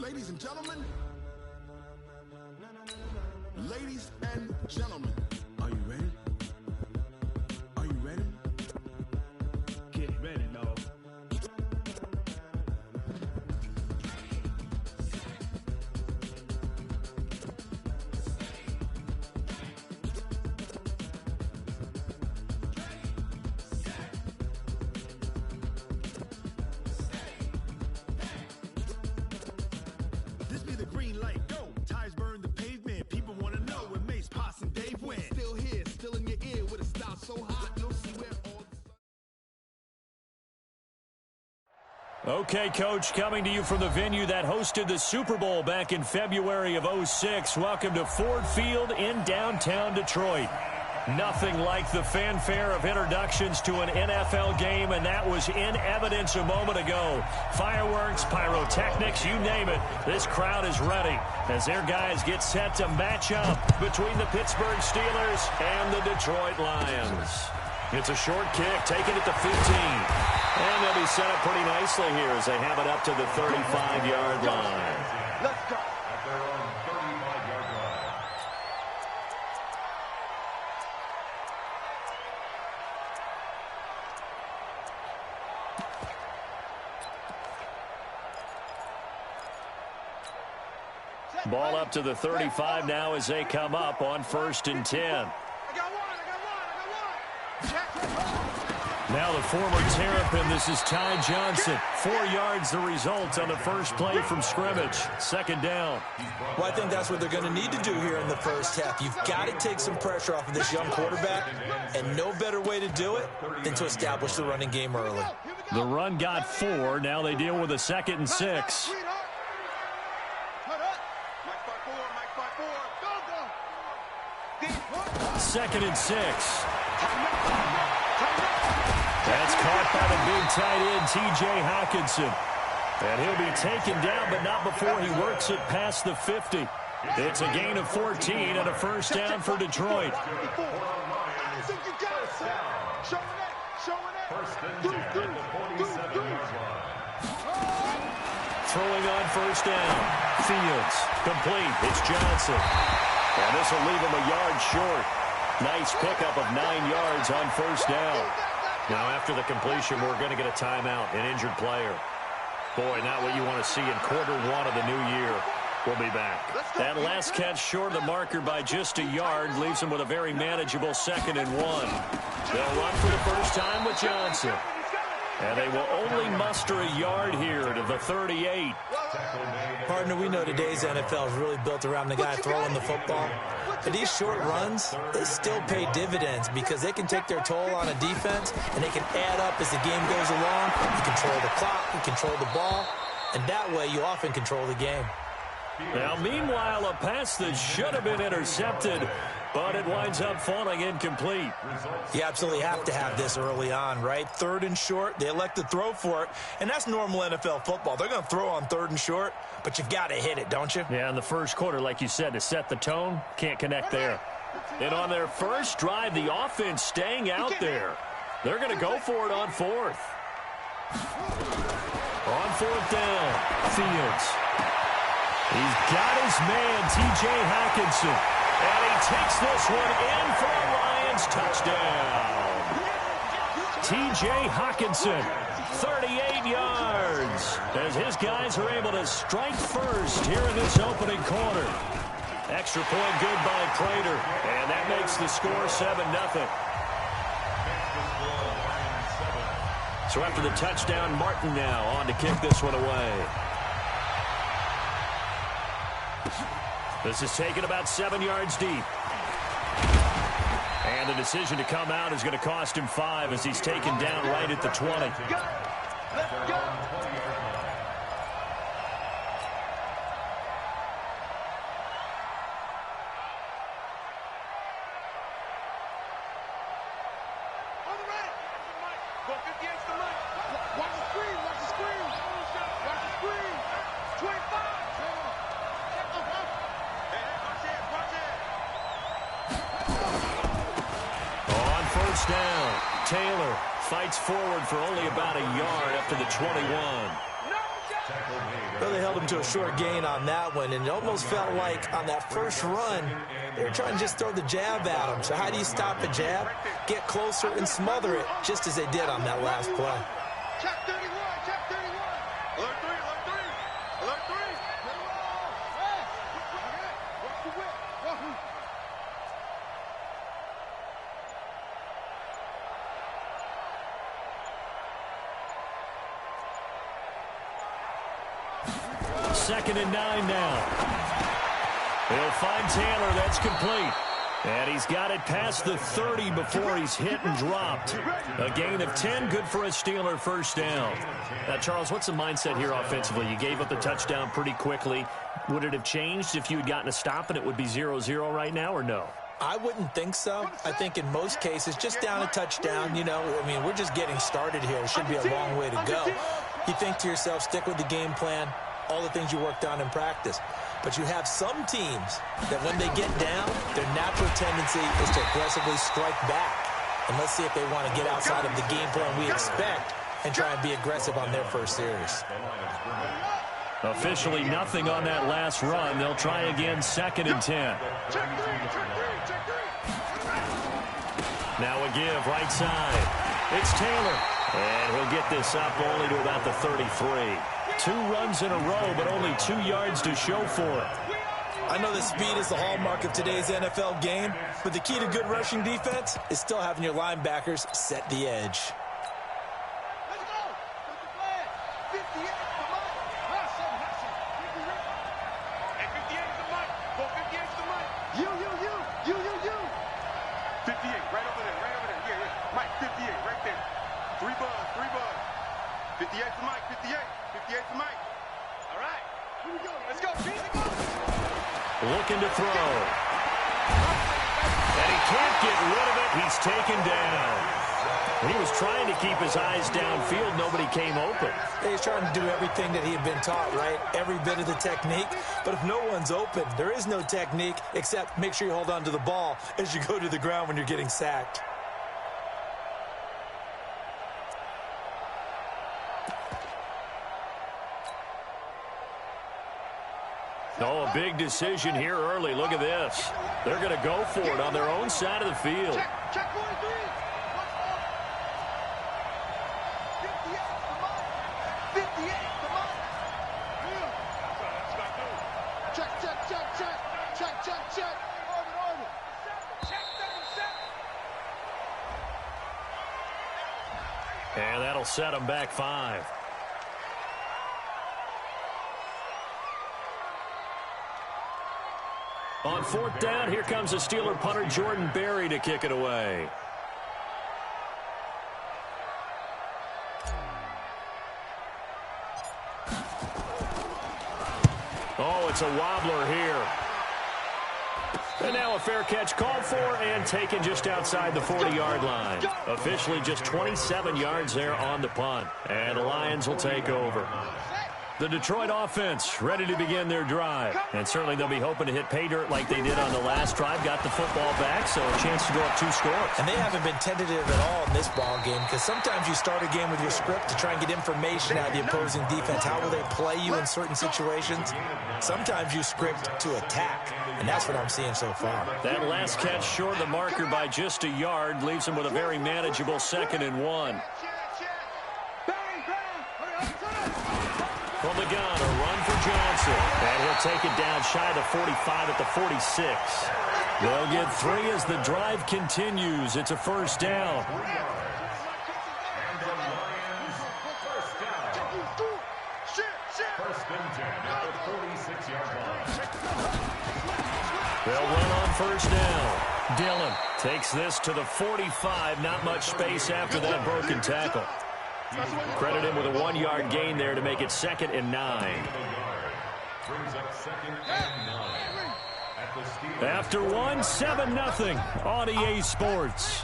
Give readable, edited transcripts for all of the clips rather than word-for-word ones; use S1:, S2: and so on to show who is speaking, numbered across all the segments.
S1: Ladies and gentlemen. Ladies and gentlemen. Are you ready? Are you ready? Get ready, dog. This be the green light, go. Tires burn the pavement. People want to know when Mace, Potts, and Dave went. Still here, still in your ear with a style so hot, you'll see where all the...
S2: Okay, Coach, coming to you from the venue that hosted the Super Bowl back in February of '06. Welcome to Ford Field in downtown Detroit. Nothing like the fanfare of introductions to an NFL game, and that was in evidence a moment ago. Fireworks, pyrotechnics, you name it. This crowd is ready as their guys get set to match up between the Pittsburgh Steelers and the Detroit Lions. It's a short kick, taken at the 15. And they'll be set up pretty nicely here as they have it up to the 35-yard line.
S3: Let's go.
S2: Ball up to the 35 now as they come up on 1st and 10. Now the former Terrapin, this is Ty Johnson. 4 yards the result on the first play from scrimmage. 2nd down.
S4: Well, I think that's what they're going to need to do here in the first half. You've got to take some pressure off of this young quarterback, and no better way to do it than to establish the running game early.
S2: The run got 4. Now they deal with a 2nd and 6. 2nd and 6. That's caught by the big tight end, T.J. Hockenson. And he'll be taken down, but not before he works it past the 50. It's a gain of 14 and a first down for Detroit. Throwing on first down. Fields. Complete. It's Johnson. And this will leave him a yard short. Nice pickup of 9 yards on first down. Now after the completion, we're going to get a timeout, an injured player. Boy, not what you want to see in quarter 1 of the new year. We'll be back. That last catch short of the marker by just a yard leaves him with a very manageable 2nd and 1. They'll run for the first time with Johnson. And they will only muster a yard here to the 38.
S4: Partner, we know today's NFL is really built around the guy throwing the football. But these short runs, they still pay dividends because they can take their toll on a defense, and they can add up as the game goes along. You control the clock, you control the ball, and that way you often control the game.
S2: Now, meanwhile, a pass that should have been intercepted, but it winds up falling incomplete.
S4: You absolutely have to have this early on, right? 3rd and short, they elect to throw for it, and that's normal NFL football. They're going to throw on 3rd and short, but you've got to hit it, don't you?
S2: Yeah, in the first quarter, like you said, to set the tone, can't connect there. And on their first drive, the offense staying out there. They're going to go for it on 4th. On 4th down, Fields. He's got his man, T.J. Hockenson. And he takes this one in for a Lions touchdown. T.J. Hockenson, 38 yards, as his guys are able to strike first here in this opening quarter. Extra point good by Prater, and that makes the score 7-0. So after the touchdown, Martin now on to kick this one away. This is taken about 7 yards deep. And the decision to come out is going to cost him 5 as he's taken down right at the 20.
S3: Let's go.
S2: Down. Taylor fights forward for only about a yard up to the 21.
S4: Well, they held him to a short gain on that one, and it almost felt like on that first run, they were trying to just throw the jab at him. So how do you stop a jab? Get closer and smother it, just as they did on that last play.
S3: Check 31, check 31. Alert 3, alert 3. Alert 3.
S2: Second and 9 now. He'll find Taylor. That's complete. And he's got it past the 30 before he's hit and dropped. A gain of 10, good for a Steeler first down. Now, Charles, what's the mindset here offensively? You gave up the touchdown pretty quickly. Would it have changed if you had gotten a stop and it would be 0-0 right now, or no?
S4: I wouldn't think so. I think in most cases, just down a touchdown, we're just getting started here. It should be a long way to go. You think to yourself, stick with the game plan, all the things you worked on in practice. But you have some teams that when they get down, their natural tendency is to aggressively strike back. And let's see if they want to get outside of the game plan we expect and try and be aggressive on their first series.
S2: Officially nothing on that last run. They'll try again, second and 10. Now a give, right side. It's Taylor. And he'll get this up only to about the 33. 2 runs in a row, but only 2 yards to show for it.
S4: I know that speed is the hallmark of today's NFL game, but the key to good rushing defense is still having your linebackers set the edge.
S3: Let's go. What's the plan? 58 to Mike. Hustle. And 58 to Mike. Go 58 to Mike. You. 58, right over there. Yeah. Mike, 58, right there. 3 buzz. 58 to Mike, 58 to Mike. All right, here we go. Let's go.
S2: Looking to throw. And he can't get rid of it. He's taken down. He was trying to keep his eyes downfield. Nobody came open.
S4: He's trying to do everything that he had been taught, right? Every bit of the technique. But if no one's open, there is no technique except make sure you hold on to the ball as you go to the ground when you're getting sacked.
S2: Oh, a big decision here early. Look at this. They're going to go for it on their own side of the field.
S3: Check 43. Check. Orbit. Check 37.
S2: And that'll set them back 5. On 4th down, here comes the Steeler punter, Jordan Berry, to kick it away. Oh, it's a wobbler here. And now a fair catch called for and taken just outside the 40-yard line. Officially just 27 yards there on the punt. And the Lions will take over. The Detroit offense ready to begin their drive. And certainly they'll be hoping to hit pay dirt like they did on the last drive. Got the football back, so a chance to go up 2 scores.
S4: And they haven't been tentative at all in this ball game because sometimes you start a game with your script to try and get information out of the opposing defense. How will they play you in certain situations? Sometimes you script to attack, and that's what I'm seeing so far.
S2: That last catch short of the marker by just a yard leaves him with a very manageable 2nd and 1. From the gun, a run for Johnson. And he'll take it down shy of the 45 at the 46. They'll get 3 as the drive continues. It's a first down. They'll run on first down. Dillon takes this to the 45. Not much space after that broken tackle. Credit him with a 1-yard gain there to make it 2nd and 9. After 1, 7-0 on EA Sports.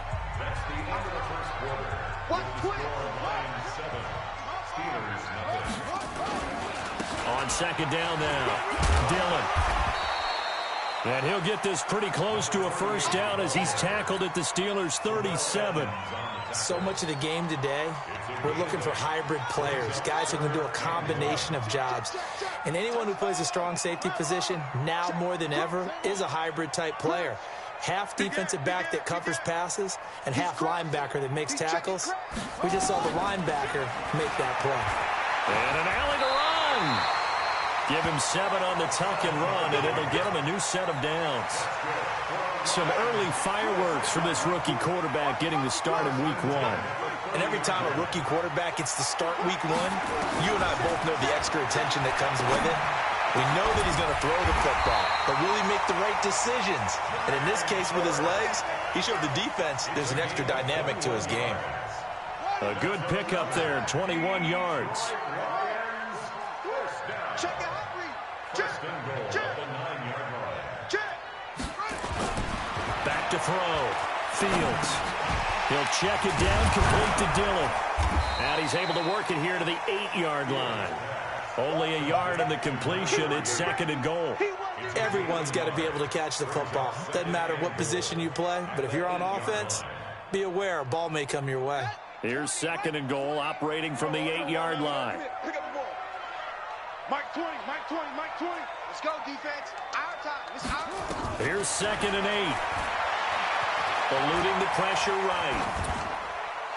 S2: On 2nd down now, Dillon. And he'll get this pretty close to a first down as he's tackled at the Steelers' 37.
S4: So much of the game today we're looking for hybrid players, guys who can do a combination of jobs. And anyone who plays a strong safety position, now more than ever, is a hybrid-type player. Half defensive back that covers passes and half linebacker that makes tackles. We just saw the linebacker make that play.
S2: And an alley to run. Give him 7 on the tuck and run, and it'll get him a new set of downs. Some early fireworks from this rookie quarterback getting the start in week 1.
S4: And every time a rookie quarterback gets to start week 1, you and I both know the extra attention that comes with it. We know that he's going to throw the football, but really make the right decisions. And in this case, with his legs, he showed the defense there's an extra dynamic to his game.
S2: A good pickup there, 21 yards. Back to throw. Fields. He'll check it down, complete to Dillon. And he's able to work it here to the 8-yard line. Only a yard on the completion. It's 2nd and goal.
S4: Everyone's got to be able to catch the football. Doesn't matter what position you play, but if you're on offense, be aware a ball may come your way.
S2: Here's 2nd and goal, operating from the 8-yard line.
S3: Pick up the ball. Mike 20, Mike 20, Mike 20. Let's go, defense. Our time. It's our time.
S2: Here's 2nd and 8. Eluding the pressure right.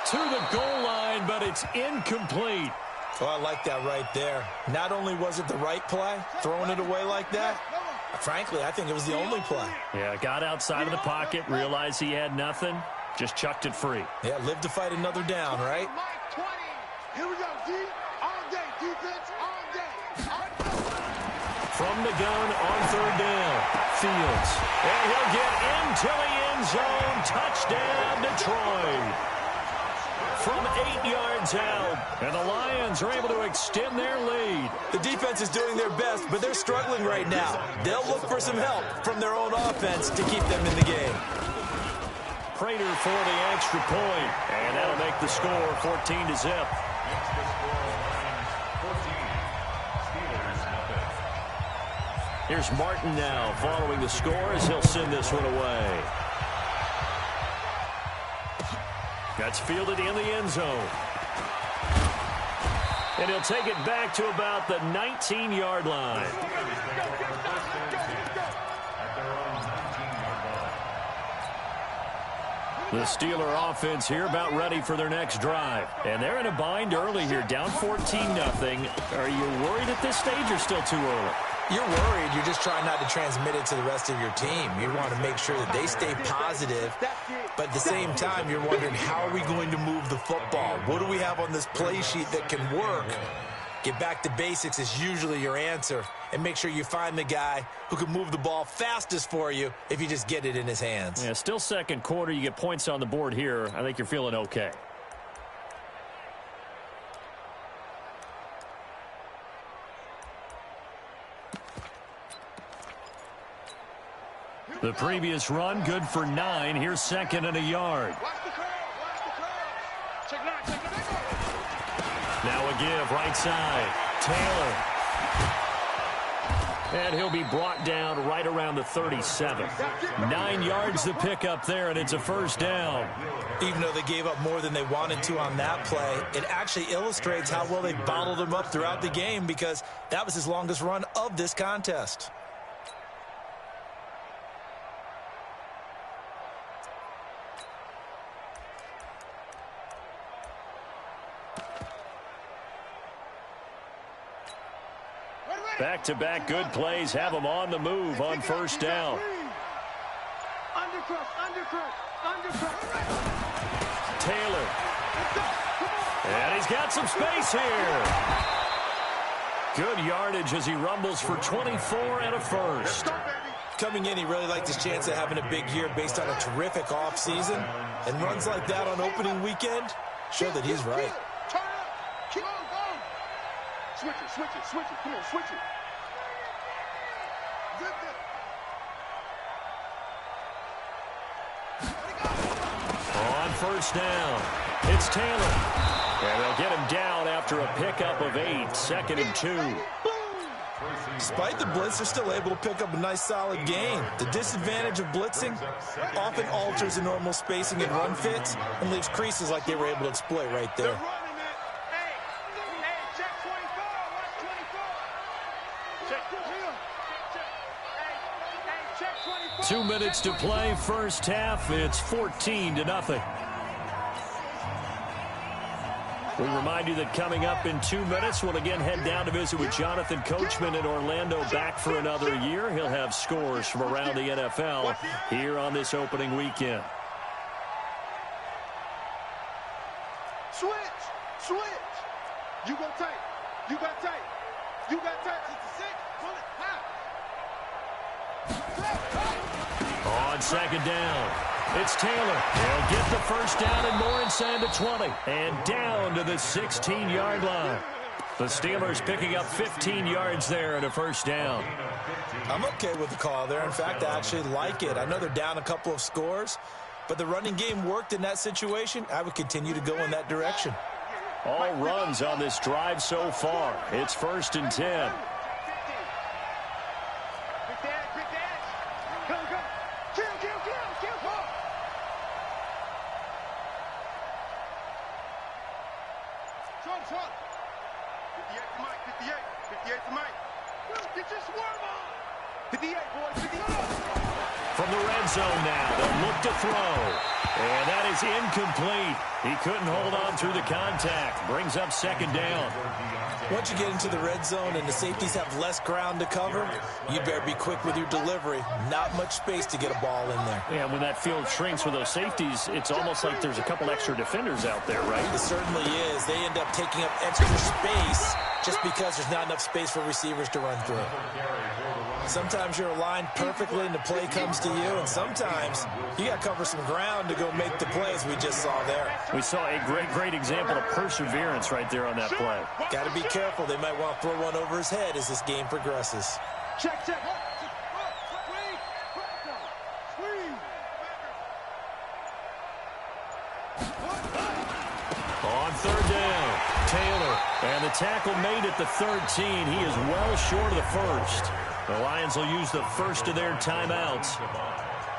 S2: To the goal line, but it's incomplete.
S4: Oh, I like that right there. Not only was it the right play, throwing it away like that, frankly, I think it was the only play.
S2: Yeah, got outside of the pocket, realized he had nothing, just chucked it free.
S4: Yeah, live to fight another down, right?
S3: Mike 20. Here we go, D. All day, defense, all day.
S2: From the gun on 3rd down, Fields. And he'll get into the end zone. Touchdown, Detroit. From 8 yards out, and the Lions are able to extend their lead.
S4: The defense is doing their best, but they're struggling right now. They'll look for some help from their own offense to keep them in the game.
S2: Prater for the extra point, and that'll make the score 14-0. Here's Martin now following the score as he'll send this one away. That's fielded in the end zone. And he'll take it back to about the 19-yard line. The Steeler offense here about ready for their next drive. And they're in a bind early here, down 14-0. Are you worried at this stage or still too early?
S4: You're worried. You're just trying not to transmit it to the rest of your team. You want to make sure that they stay positive. But at the same time, you're wondering, how are we going to move the football? What do we have on this play sheet that can work? Get back to basics is usually your answer. And make sure you find the guy who can move the ball fastest for you if you just get it in his hands.
S2: Yeah, still 2nd quarter. You get points on the board here. I think you're feeling okay. The previous run, good for 9. Here's 2nd and a yard.
S3: Watch the curl. Watch the curl. Check 9. Check 9.
S2: Now a give, right side. Taylor. And he'll be brought down right around the 37. 9 yards to pick up there, and it's a 1st down.
S4: Even though they gave up more than they wanted to on that play, it actually illustrates how well they bottled him up throughout the game, because that was his longest run of this contest.
S2: Back-to-back good plays have them on the move on 1st down. Taylor. And he's got some space here. Good yardage as he rumbles for 24 and a 1st.
S4: Coming in, he really liked his chance of having a big year based on a terrific offseason. And runs like that on opening weekend show that he's right.
S3: Turn up. Keep on going. Switch it, switch it, switch it. Come on, switch it.
S2: On 1st down, it's Taylor. And they'll get him down after a pickup of 8, 2nd and 2.
S4: Despite the blitz, they're still able to pick up a nice, solid gain. The disadvantage of blitzing often alters the normal spacing and run fits and leaves creases like they were able to exploit right there.
S2: 2 minutes to play, first half. It's 14-0. We remind you that coming up in 2 minutes, we'll again head down to visit with Jonathan Coachman in Orlando, back for another year. He'll have scores from around the NFL here on this opening weekend.
S3: Switch! You go tight. You got tight. You got tight. 66. Pull it.
S2: On second down, it's Taylor. He'll get the first down and more inside the 20. And down to the 16-yard line. The Steelers picking up 15 yards there and a first down.
S4: I'm okay with the call there. In fact, I actually like it. I know they're down a couple of scores, but the running game worked in that situation. I would continue to go in that direction.
S2: All runs on this drive so far. It's 1st and 10. From the red zone now, they'll look to throw. And that is incomplete. He couldn't hold on through the contact. Brings up second down.
S4: Once you get into the red zone and the safeties have less ground to cover, you better be quick with your delivery. Not much space to get a ball in there.
S2: Yeah, when that field shrinks with those safeties, it's almost like there's a couple extra defenders out there, right?
S4: It certainly is. They end up taking up extra space just because there's not enough space for receivers to run through. Sometimes you're aligned perfectly and the play comes to you, and sometimes you got to cover some ground to go make the plays we just saw there.
S2: We saw a great example of perseverance right there on that play.
S4: Got to be careful. They might want to throw one over his head as this game progresses.
S3: Check.
S2: On third down, Taylor. And the tackle made at the 13. He is well short of the first. The Lions will use the first of their timeouts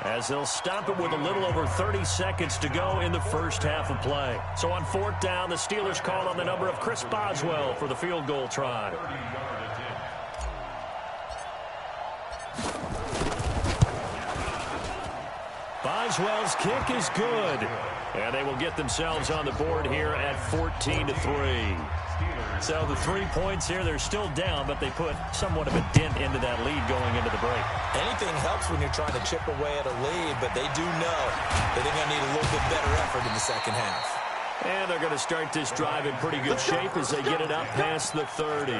S2: as they'll stop it with a little over 30 seconds to go in the first half of play. So on fourth down, the Steelers call on the number of Chris Boswell for the field goal try. Boswell's kick is good. And they will get themselves on the board here at 14-3. So the 3 points here, they're still down, but they put somewhat of a dent into that lead going into the break.
S4: Anything helps when you're trying to chip away at a lead, but they do know that they're going to need a little bit better effort in the second half.
S2: And they're going to start this drive in pretty good shape as they get it up past the 30.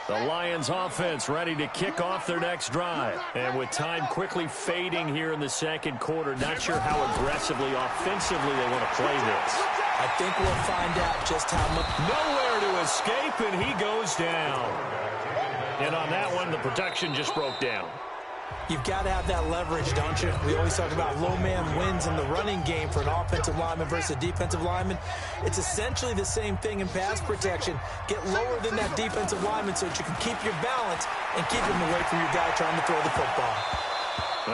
S2: The Lions offense ready to kick off their next drive. And with time quickly fading here in the second quarter, not sure how aggressively, offensively they want to play this.
S4: I think we'll find out just how much.
S2: Nowhere to escape, and he goes down. And on that one, the protection just broke down.
S4: You've got to have that leverage, don't you? We always talk about low man wins in the running game for an offensive lineman versus a defensive lineman. It's essentially the same thing in pass protection. Get lower than that defensive lineman so that you can keep your balance and keep him away from your guy trying to throw the football.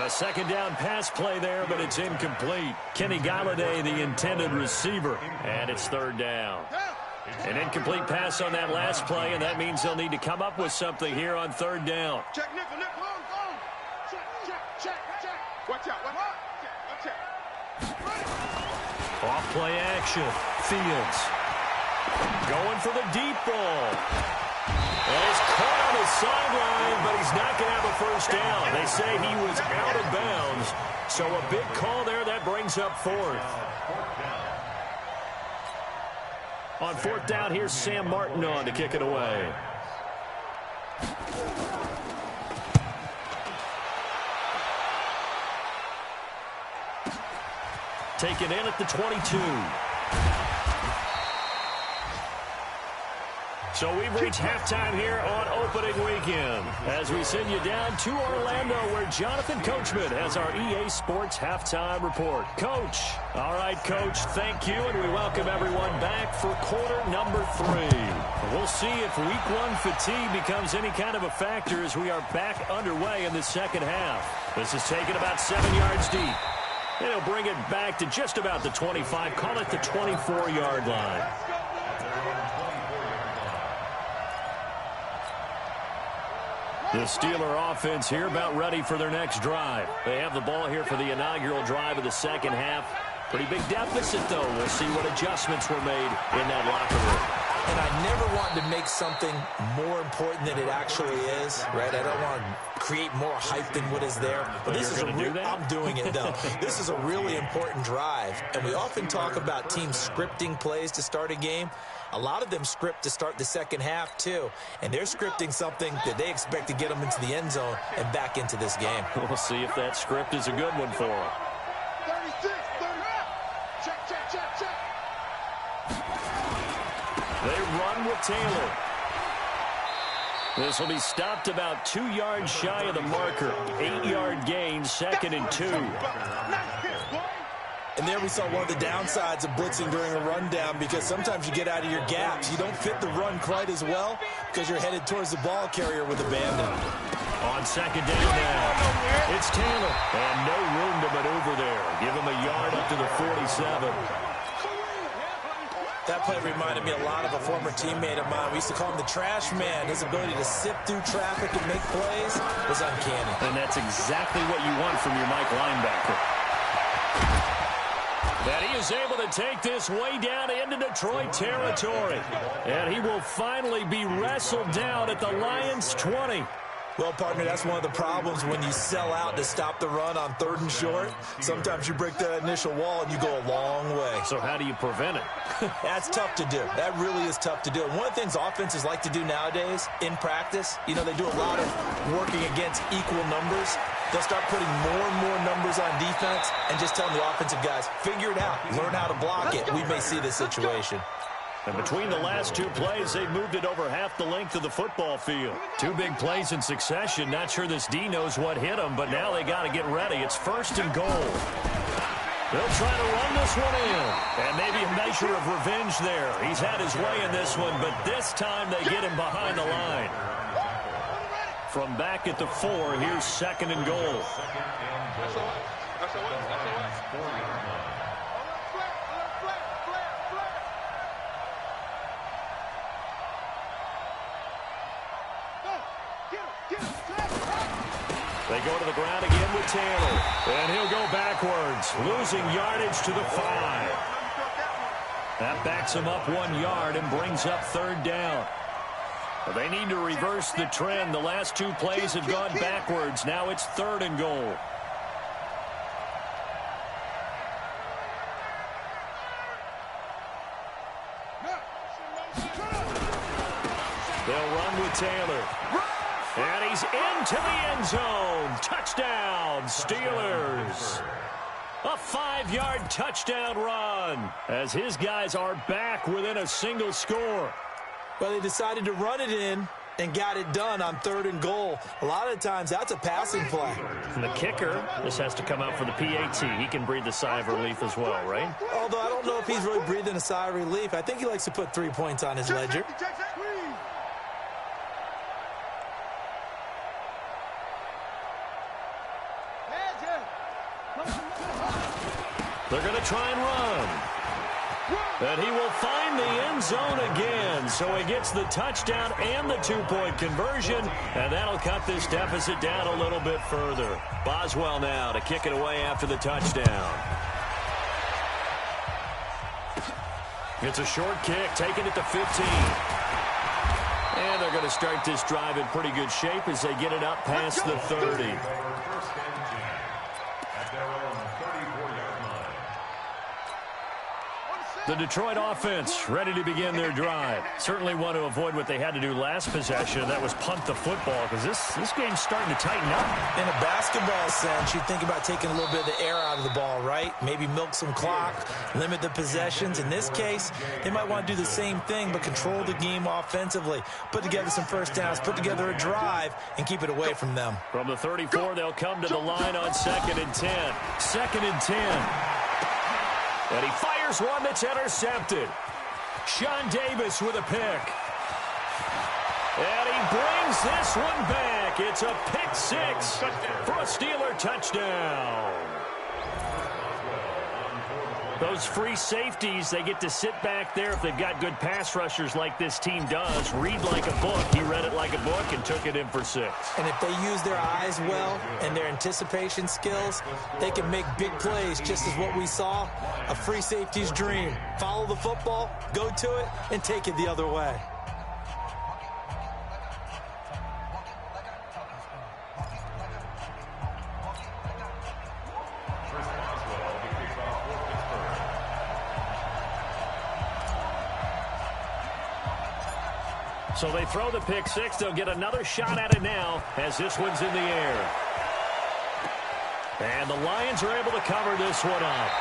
S2: A second down pass play there, but it's incomplete. Kenny Galladay, the intended receiver, and it's third down. An incomplete pass on that last play, and that means they'll need to come up with something here on third down.
S3: Check, nickel, nickel, on. Check. Watch out.
S2: Off play action. Fields going for the deep ball. And it's caught on the sideline, but he's not going to have a first down. They say he was out of bounds. So a big call there. That brings up fourth. On fourth down, here's Sam Martin on to kick it away. Taken in at the 22. So we've reached halftime here on opening weekend as we send you down to Orlando where Jonathan Coachman has our EA Sports halftime report. Coach. All right, Coach, thank you, and we welcome everyone back for quarter number 3. We'll see if week 1 fatigue becomes any kind of a factor as we are back underway in the second half. This is taken about 7 yards deep. And he'll bring it back to just about the 25, call it the 24-yard line. The Steeler offense here about ready for their next drive. They have the ball here for the inaugural drive of the second half. Pretty big deficit, though. We'll see what adjustments were made in that locker room.
S4: And I never want to make something more important than it actually is, right? I don't want to create more hype than what is there. But this is I'm doing it, though. This is a really important drive. And we often talk about teams scripting plays to start a game. A lot of them script to start the second half, too. And they're scripting something that they expect to get them into the end zone and back into this game.
S2: We'll see if that script is a good one for them.
S3: 36, 30. Check.
S2: They run with Taylor. This will be stopped about 2 yards shy of the marker. 8-yard gain, 2nd and 2.
S4: And there we saw one of the downsides of blitzing during a rundown, because sometimes you get out of your gaps. You don't fit the run quite as well because you're headed towards the ball carrier with abandon.
S2: On 2nd down now, it's Taylor. And no room to maneuver there. Give him a yard up to the 47.
S4: That play reminded me a lot of a former teammate of mine. We used to call him the trash man. His ability to sift through traffic and make plays was uncanny.
S2: And that's exactly what you want from your Mike linebacker. And he is able to take this way down into Detroit territory. And he will finally be wrestled down at the Lions' 20.
S4: Well, partner, that's one of the problems when you sell out to stop the run on 3rd and short. Sometimes you break that initial wall and you go a long way.
S2: So how do you prevent it?
S4: That's tough to do. That really is tough to do. And one of the things offenses like to do nowadays in practice, they do a lot of working against equal numbers. They'll start putting more and more numbers on defense and just telling the offensive guys, figure it out, learn how to block it. We may see this situation.
S2: And between the last 2 plays, they've moved it over half the length of the football field. 2 big plays in succession. Not sure this D knows what hit him, but now they got to get ready. It's 1st and goal. They'll try to run this one in. And maybe a measure of revenge there. He's had his way in this one, but this time they get him behind the line. From back at the 4, here's 2nd and goal. They go to the ground again with Taylor. And he'll go backwards, losing yardage to the 5. That backs him up 1 yard and brings up 3rd down. Well, they need to reverse the trend. The last 2 plays have gone backwards. Now it's 3rd and goal. They'll run with Taylor. And he's into the end zone. Touchdown, Steelers. A 5-yard touchdown run as his guys are back within a single score.
S4: Well, they decided to run it in and got it done on 3rd and goal. A lot of times, that's a passing play.
S2: And the kicker, this has to come out for the PAT. He can breathe a sigh of relief as well, right?
S4: Although I don't know if he's really breathing a sigh of relief. I think he likes to put 3 points on his ledger.
S2: They're going to try and run. And he will find the end zone again. So he gets the touchdown and the 2-point conversion. And that'll cut this deficit down a little bit further. Boswell now to kick it away after the touchdown. It's a short kick, taken at the 15. And they're going to start this drive in pretty good shape as they get it up past the 30. The Detroit offense ready to begin their drive. Certainly want to avoid what they had to do last possession. That was punt the football, because this game's starting to tighten up.
S4: In a basketball sense, you think about taking a little bit of the air out of the ball, right? Maybe milk some clock, limit the possessions. In this case, they might want to do the same thing, but control the game offensively. Put together some first downs, put together a drive, and keep it away from them.
S2: From the 34, they'll come to the line on 2nd and 10. 2nd and 10. And he fires one that's intercepted. Sean Davis with a pick. And he brings this one back. It's a pick 6 for a Steeler touchdown. Those free safeties, they get to sit back there if they've got good pass rushers like this team does. Read like a book. He read it like a book and took it in for 6.
S4: And if they use their eyes well and their anticipation skills, they can make big plays, just as what we saw. A free safety's dream. Follow the football, go to it, and take it the other way.
S2: So they throw the pick 6. They'll get another shot at it now as this one's in the air. And the Lions are able to cover this one up.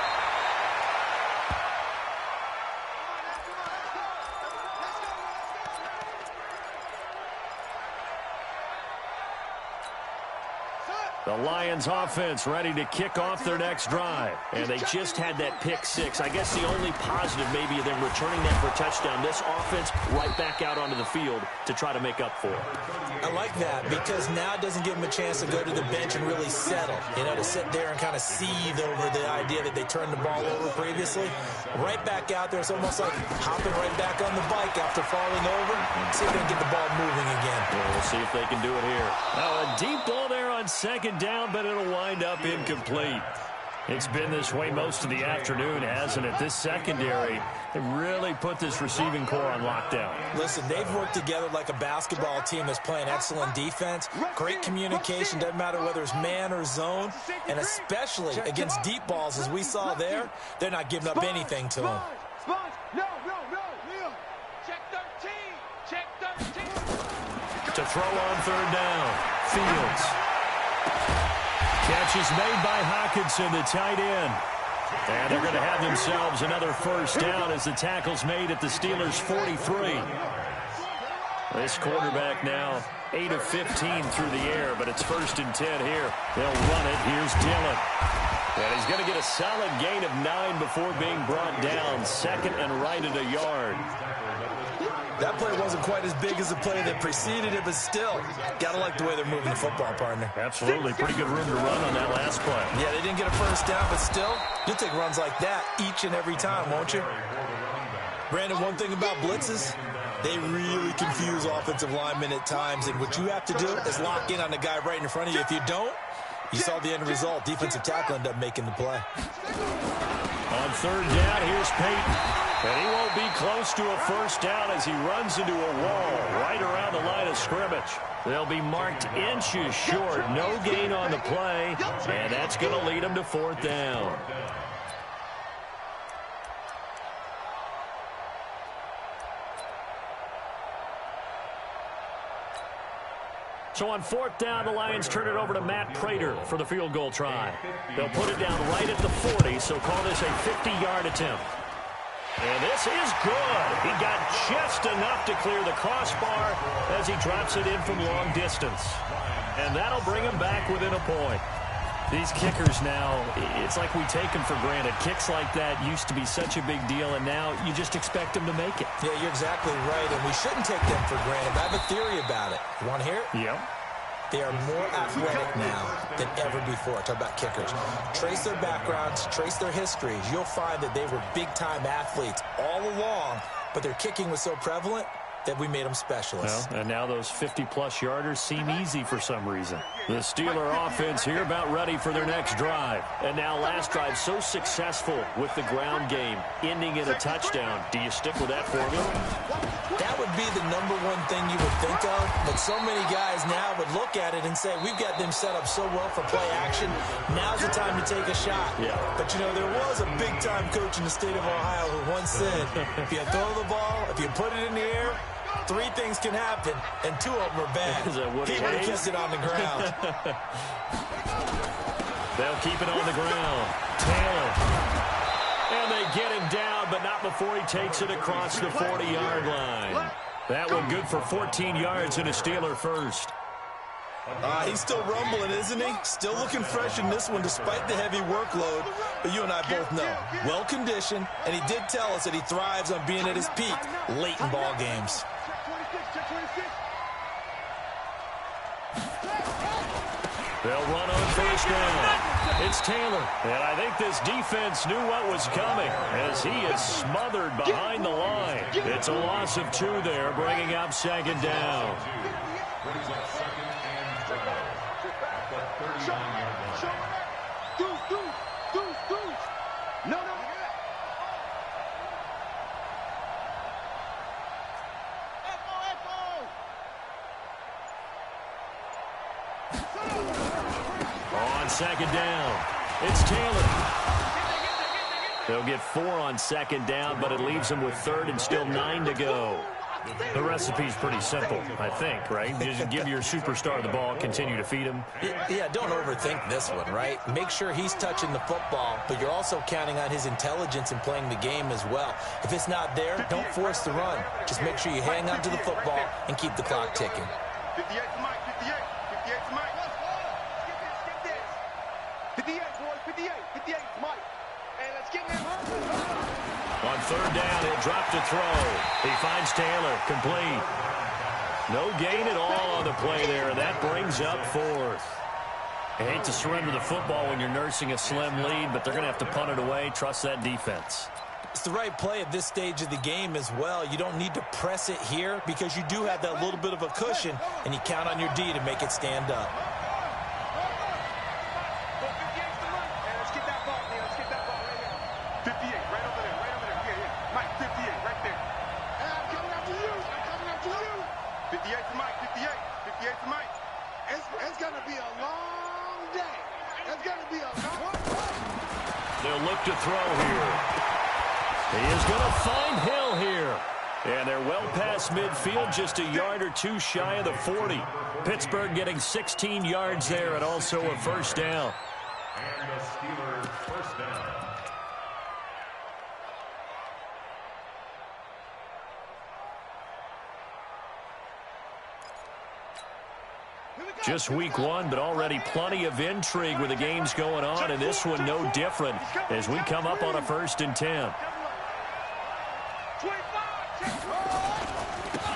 S2: The Lions offense ready to kick off their next drive. And they just had that pick 6. I guess the only positive maybe of them returning that for a touchdown. This offense right back out onto the field to try to make up for it.
S4: I like that because now it doesn't give them a chance to go to the bench and really settle. You know, to sit there and kind of seethe over the idea that they turned the ball over previously. Right back out there, it's almost like hopping right back on the bike after falling over. See if they can get the ball moving again.
S2: Well, we'll see if they can do it here. Now a deep ball there on second down, but it'll wind up incomplete. It's been this way most of the afternoon, hasn't it? This secondary, they really put this receiving core on lockdown.
S4: Listen, they've worked together like a basketball team that's playing excellent defense, great communication, doesn't matter whether it's man or zone, and especially against deep balls, as we saw there, they're not giving up anything to them.
S3: Check 13. Check 13.
S2: To throw on third down, Fields. Catch is made by Hawkinson, the tight end. And they're going to have themselves another first down as the tackle's made at the Steelers' 43. This quarterback now 8 of 15 through the air, but it's 1st and 10 here. They'll run it. Here's Dillon. And he's going to get a solid gain of 9 before being brought down. 2nd and right at a yard.
S4: That play wasn't quite as big as the play that preceded it, but still, gotta like the way they're moving the football, partner.
S2: Absolutely. Pretty good room to run on that last play.
S4: Yeah, they didn't get a first down, but still, you'll take runs like that each and every time, won't you? Brandon, one thing about blitzes, they really confuse offensive linemen at times, and what you have to do is lock in on the guy right in front of you. If you don't, you saw the end result. Defensive tackle ended up making the play.
S2: On third down, here's Peyton. And he won't be close to a first down as he runs into a wall right around the line of scrimmage. They'll be marked inches short. No gain on the play, and that's going to lead them to 4th down. So on 4th down, the Lions turn it over to Matt Prater for the field goal try. They'll put it down right at the 40, so call this a 50-yard attempt. And this is good. He got just enough to clear the crossbar as he drops it in from long distance. And that'll bring him back within a point. These kickers now, it's like we take them for granted. Kicks like that used to be such a big deal, and now you just expect them to make it.
S4: Yeah, you're exactly right, and we shouldn't take them for granted. I have a theory about it. You want to hear it?
S2: Yep.
S4: They are more athletic now than ever before. Talk about kickers. Trace their backgrounds, trace their histories. You'll find that they were big-time athletes all along, but their kicking was so prevalent that we made them specialists.
S2: Well, and now those 50-plus yarders seem easy for some reason. The Steeler offense here about ready for their next drive. And now last drive so successful with the ground game, ending in a touchdown. Do you stick with that formula?
S4: That would be the number one thing you would think of, but so many guys now would look at it and say, we've got them set up so well for play action, now's the time to take a shot.
S2: Yeah.
S4: But, you know, there was a big-time coach in the state of Ohio who once said, if you throw the ball, if you put it in the air, 3 things can happen, and 2 of them are bad. He would have kept it on the ground.
S2: They'll keep it on the ground. Taylor. And they get him down, but not before he takes it across the 40-yard line. That one good for 14 yards and a Steeler first.
S4: He's still rumbling, isn't he? Still looking fresh in this one despite the heavy workload. But you and I both know, well-conditioned, and he did tell us that he thrives on being at his peak late in ball games.
S2: They'll run on first down. It's Taylor. And I think this defense knew what was coming as he is smothered behind the line. It's a loss of 2 there, bringing up second down. On second down, it's Taylor. They'll get 4 on second down, but it leaves them with 3rd and still 9 to go. The recipe's pretty simple, I think, right? Just give your superstar the ball, continue to feed him.
S4: Yeah, don't overthink this one, right? Make sure he's touching the football, but you're also counting on his intelligence in playing the game as well. If it's not there, don't force the run. Just make sure you hang on to the football and keep the clock ticking.
S3: 58 to Mike, 58. 58 to Mike. Skip this. 58, boys, 58. 58 to Mike. And let's get him.
S2: On third down, he'll drop to throw. He finds Taylor, complete. No gain at all on the play there, and that brings up 4th. I hate to surrender the football when you're nursing a slim lead, but they're going to have to punt it away. Trust that defense.
S4: It's the right play at this stage of the game as well. You don't need to press it here because you do have that little bit of a cushion, and you count on your D to make it stand up.
S2: They'll look to throw here. He is going to find Hill here. And they're well past midfield, just a yard or 2 shy of the 40. Pittsburgh getting 16 yards there and also a first down.
S1: And the Steelers first down.
S2: Just week 1, but already plenty of intrigue with the games going on, and this one no different as we come up on a 1st and 10.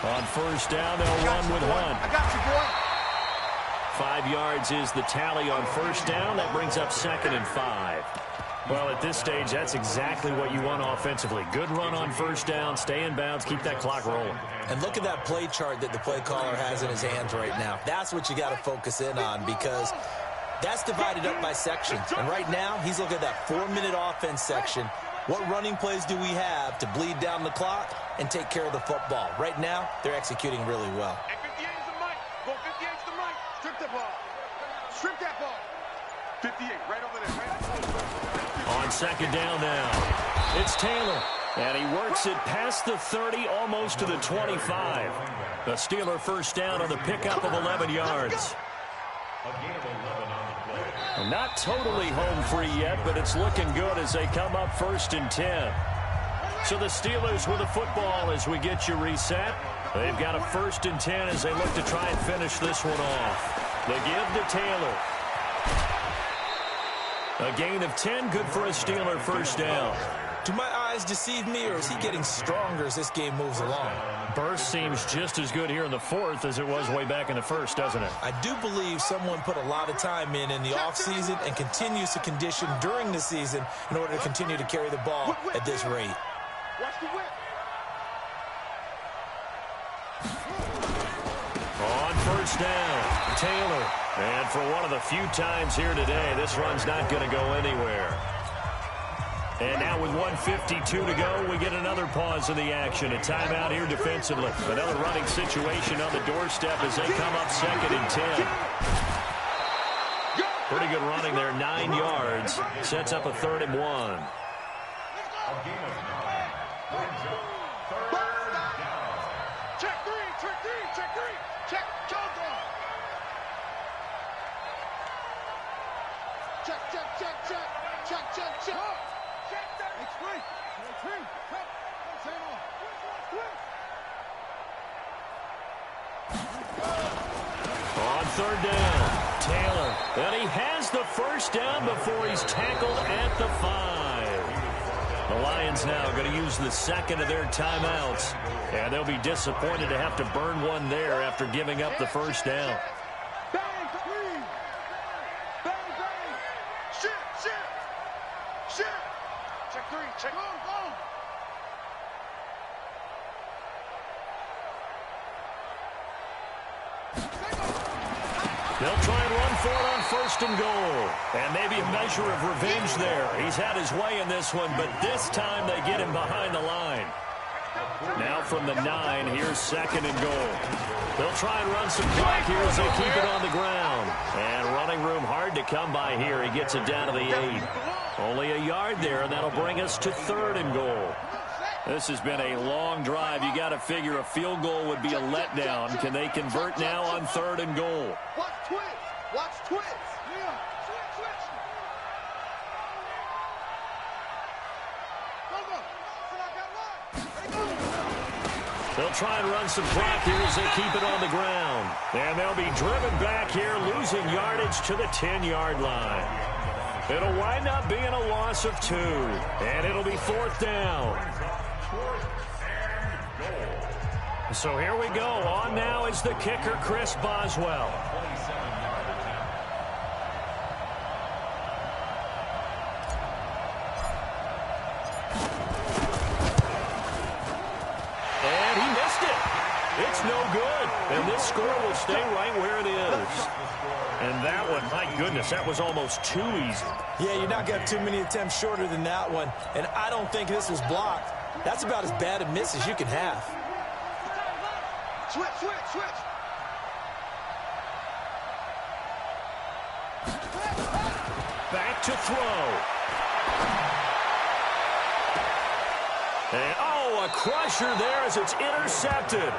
S2: On first down, they'll run with Hunt.
S3: I got you, boy.
S2: 5 yards is the tally on first down. That brings up 2nd and 5. Well, at this stage, that's exactly what you want offensively. Good run on first down, stay in bounds, keep that clock rolling.
S4: And look at that play chart that the play caller has in his hands right now. That's what you got to focus in on because that's divided up by sections. And right now, he's looking at that 4-minute offense section. What running plays do we have to bleed down the clock and take care of the football? Right now, they're executing really well.
S3: And 58 is the Mike. Go 58 is the Mike. Strip the ball. Strip that ball. 58, right over there. Right over there.
S2: On second down now, it's Taylor. And he works it past the 30, almost to the 25. The Steeler first down on the pickup of 11 yards. Not totally home free yet, but it's looking good as they come up 1st and 10. So the Steelers with the football as we get you reset. They've got a 1st and 10 as they look to try and finish this one off. The give to Taylor. A gain of 10, good for a Steeler first down.
S4: Do my eyes deceive me, or is he getting stronger as this game moves along?
S2: Burst seems just as good here in the 4th as it was way back in the 1st, doesn't it?
S4: I do believe someone put a lot of time in the offseason and continues to condition during the season in order to continue to carry the ball at this rate.
S3: Watch the whip.
S2: On first down, Taylor. And for one of the few times here today, this run's not going to go anywhere. And now with 1:52 to go, we get another pause in the action. A timeout here defensively. Another running situation on the doorstep as they come up 2nd and 10. Pretty good running there, 9 yards. Sets up a 3rd and 1.
S3: Check 3, check 3, check 3. Check, check, check, check, check, check, check, check, check. It's free. It's free.
S2: On 3rd down, Taylor. And he has the first down before he's tackled at the 5. The Lions now going to use the 2nd of their timeouts. And they'll be disappointed to have to burn one there after giving up the first down. They'll try and run for it on 1st and goal. And maybe a measure of revenge there. He's had his way in this one, but this time they get him behind the line. Now from the 9, here's 2nd and goal. They'll try and run some clock here as they keep it on the ground. And running room hard to come by here. He gets it down to the 8. Only a yard there, and that'll bring us to 3rd and goal. This has been a long drive. You got to figure a field goal would be a letdown. Can they convert now on 3rd and goal?
S3: Watch twins. Watch twins. Yeah. Switch.
S2: They'll try and run some clock here as they keep it on the ground. And they'll be driven back here, losing yardage to the 10-yard line. It'll wind up being a loss of 2. And it'll be 4th down. So here we go. On now is the kicker, Chris Boswell. And he missed it. It's no good. And this score will stay right where it is. And that one, my goodness, that was almost too easy.
S4: Yeah, you're not going to have too many attempts shorter than that one. And I don't think this was blocked. That's about as bad a miss as you can have.
S3: Switch.
S2: Back to throw. And, a crusher there as it's intercepted.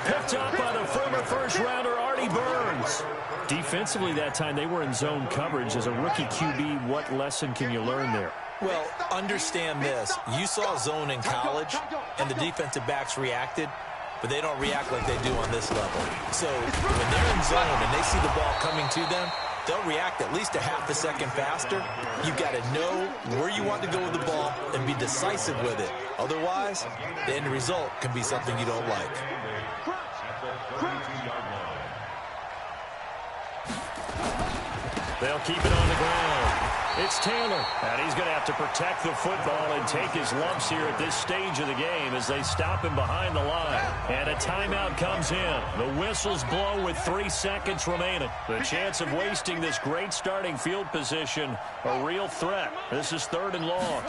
S2: Picked up by the former first-rounder Artie Burns. Defensively that time, they were in zone coverage. As a rookie QB, what lesson can you learn there?
S4: Well, understand this. You saw zone in college, and the defensive backs reacted, but they don't react like they do on this level. So when they're in zone and they see the ball coming to them, they'll react at least a half a second faster. You've got to know where you want to go with the ball and be decisive with it. Otherwise, the end result can be something you don't like.
S2: They'll keep it on the ground. It's Taylor, and he's going to have to protect the football and take his lumps here at this stage of the game as they stop him behind the line. And a timeout comes in. The whistles blow with 3 seconds remaining. The chance of wasting this great starting field position, a real threat. This is 3rd and long.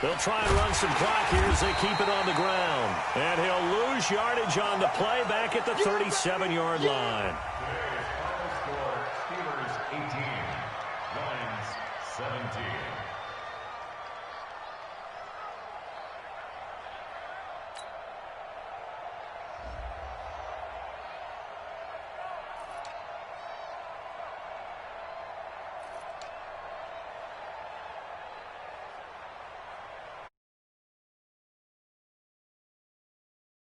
S2: They'll try and run some clock here as they keep it on the ground. And he'll lose yardage on the play back at the 37-yard line.